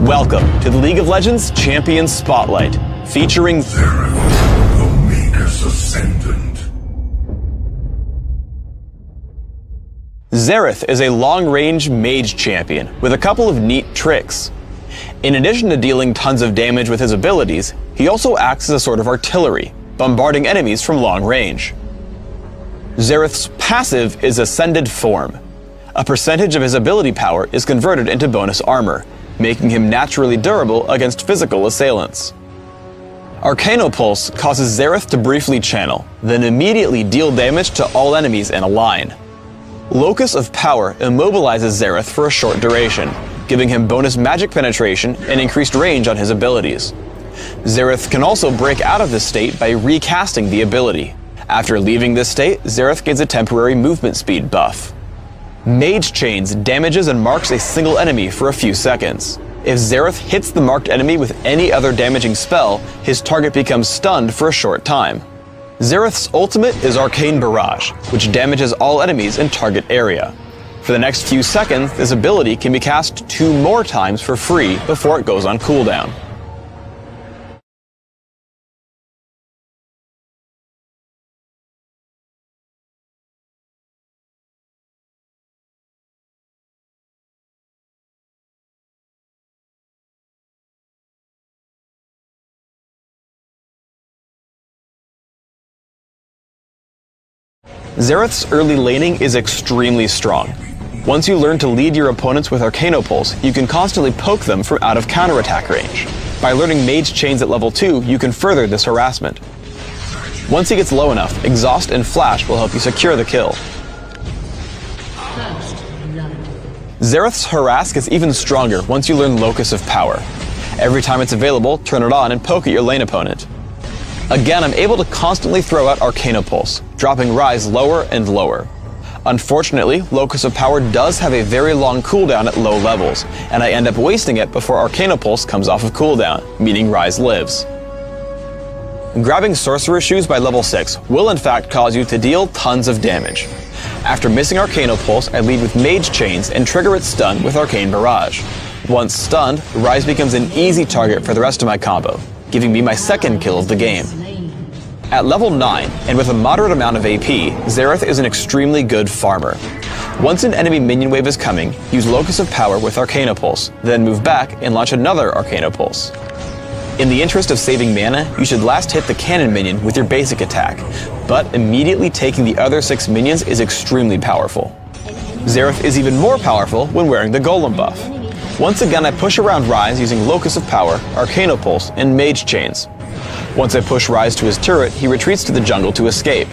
Welcome to the League of Legends Champions Spotlight, featuring Xerath, the Maker's Ascendant. Xerath is a long-range mage champion with a couple of neat tricks. In addition to dealing tons of damage with his abilities, he also acts as a sort of artillery, bombarding enemies from long range. Xerath's passive is Ascended Form. A percentage of his ability power is converted into bonus armor, making him naturally durable against physical assailants. Arcanopulse causes Xerath to briefly channel, then immediately deal damage to all enemies in a line. Locus of Power immobilizes Xerath for a short duration, giving him bonus magic penetration and increased range on his abilities. Xerath can also break out of this state by recasting the ability. After leaving this state, Xerath gains a temporary movement speed buff. Mage Chains damages and marks a single enemy for a few seconds. If Xerath hits the marked enemy with any other damaging spell, his target becomes stunned for a short time. Xerath's ultimate is Arcane Barrage, which damages all enemies in target area. For the next few seconds, this ability can be cast 2 more times for free before it goes on cooldown. Xerath's early laning is extremely strong. Once you learn to lead your opponents with Arcanopulse, you can constantly poke them from out of counterattack range. By learning Mage Chains at level 2, you can further this harassment. Once he gets low enough, Exhaust and Flash will help you secure the kill. Xerath's harass gets even stronger once you learn Locus of Power. Every time it's available, turn it on and poke at your lane opponent. Again, I'm able to constantly throw out Arcanopulse, dropping Rise lower and lower. Unfortunately, Locus of Power does have a very long cooldown at low levels, and I end up wasting it before Arcanopulse comes off of cooldown, meaning Rise lives. Grabbing Sorcerer's Shoes by level 6 will in fact cause you to deal tons of damage. After missing Arcanopulse, I lead with Mage Chains and trigger its stun with Arcane Barrage. Once stunned, Rise becomes an easy target for the rest of my combo, giving me my second kill of the game. At level 9, and with a moderate amount of AP, Xerath is an extremely good farmer. Once an enemy minion wave is coming, use Locus of Power with Arcanopulse, then move back and launch another Arcanopulse. In the interest of saving mana, you should last hit the cannon minion with your basic attack, but immediately taking the other 6 minions is extremely powerful. Xerath is even more powerful when wearing the Golem buff. Once again, I push around Rise using Locus of Power, Arcanopulse, and Mage Chains. Once I push Rise to his turret, he retreats to the jungle to escape.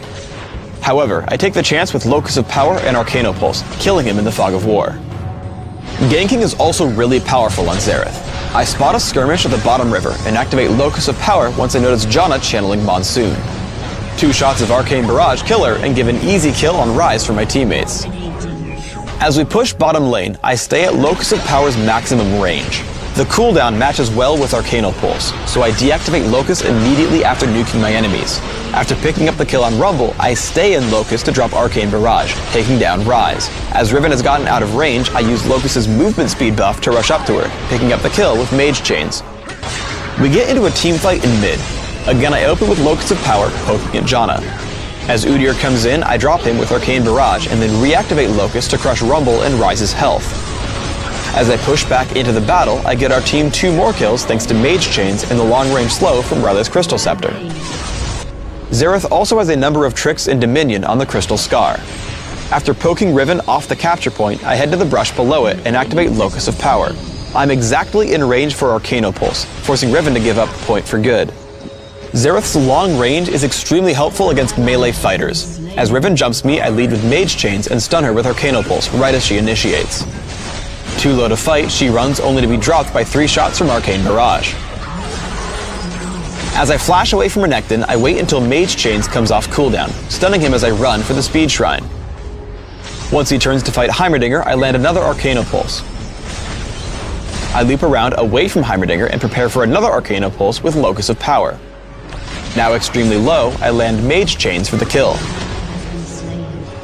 However, I take the chance with Locus of Power and Arcanopulse, killing him in the Fog of War. Ganking is also really powerful on Xerath. I spot a skirmish at the bottom river and activate Locus of Power once I notice Janna channeling Monsoon. 2 shots of Arcane Barrage kill her and give an easy kill on Rise for my teammates. As we push bottom lane, I stay at Locus of Power's maximum range. The cooldown matches well with Arcanopulse, so I deactivate Locus immediately after nuking my enemies. After picking up the kill on Rumble, I stay in Locus to drop Arcane Barrage, taking down Rise. As Riven has gotten out of range, I use Locus's movement speed buff to rush up to her, picking up the kill with Mage Chains. We get into a team fight in mid. Again, I open with Locus of Power, poking at Janna. As Udyr comes in, I drop him with Arcane Barrage and then reactivate Locus to crush Rumble and Rise's health. As I push back into the battle, I get our team 2 more kills thanks to Mage Chains and the long-range slow from Rylai's Crystal Scepter. Xerath also has a number of tricks in Dominion on the Crystal Scar. After poking Riven off the capture point, I head to the brush below it and activate Locus of Power. I'm exactly in range for Arcanopulse, forcing Riven to give up point for good. Xerath's long range is extremely helpful against melee fighters. As Riven jumps me, I lead with Mage Chains and stun her with Arcanopulse right as she initiates. Too low to fight, she runs only to be dropped by 3 shots from Arcane Barrage. As I flash away from Renekton, I wait until Mage Chains comes off cooldown, stunning him as I run for the Speed Shrine. Once he turns to fight Heimerdinger, I land another Arcanopulse. I loop around away from Heimerdinger and prepare for another Arcanopulse with Locus of Power. Now extremely low, I land Mage Chains for the kill.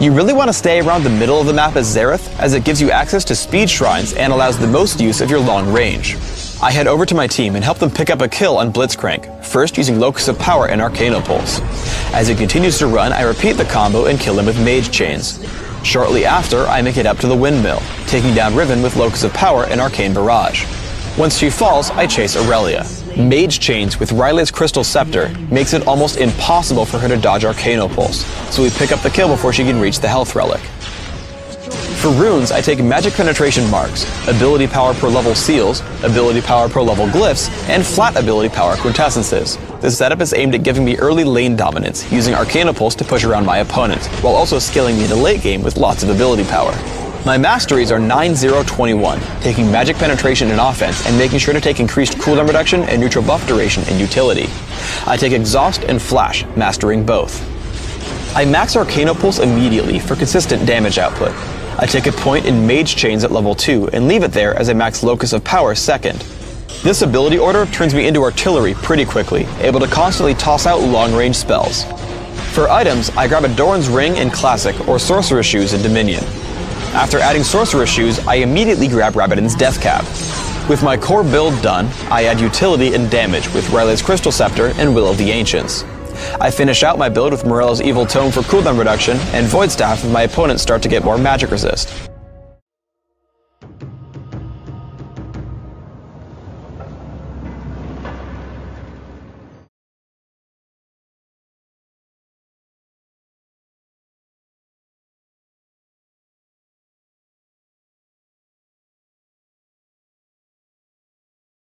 You really want to stay around the middle of the map as Xerath, as it gives you access to speed shrines and allows the most use of your long range. I head over to my team and help them pick up a kill on Blitzcrank, first using Locus of Power and Arcano Pulse. As he continues to run, I repeat the combo and kill him with Mage Chains. Shortly after, I make it up to the Windmill, taking down Riven with Locus of Power and Arcane Barrage. Once she falls, I chase Aurelia. Mage Chains with Ryle's Crystal Scepter makes it almost impossible for her to dodge Arcano Pulse, so we pick up the kill before she can reach the Health Relic. For runes, I take Magic Penetration Marks, Ability Power per level Seals, Ability Power per level Glyphs, and Flat Ability Power Quintessences. This setup is aimed at giving me early lane dominance, using Arcana Pulse to push around my opponents, while also scaling me into late game with lots of ability power. My masteries are 9-0-21, taking Magic Penetration in offense and making sure to take increased cooldown reduction and neutral buff duration in utility. I take Exhaust and Flash, mastering both. I max Arcana Pulse immediately for consistent damage output. I take a point in Mage Chains at level 2 and leave it there as I max Locus of Power second. This ability order turns me into artillery pretty quickly, able to constantly toss out long-range spells. For items, I grab a Doran's Ring in Classic or Sorcerer's Shoes in Dominion. After adding Sorcerer's Shoes, I immediately grab Rabadon's Death Cap. With my core build done, I add utility and damage with Ryle's Crystal Scepter and Will of the Ancients. I finish out my build with Morella's Evil Tome for cooldown reduction, and Void Staff if my opponents start to get more magic resist.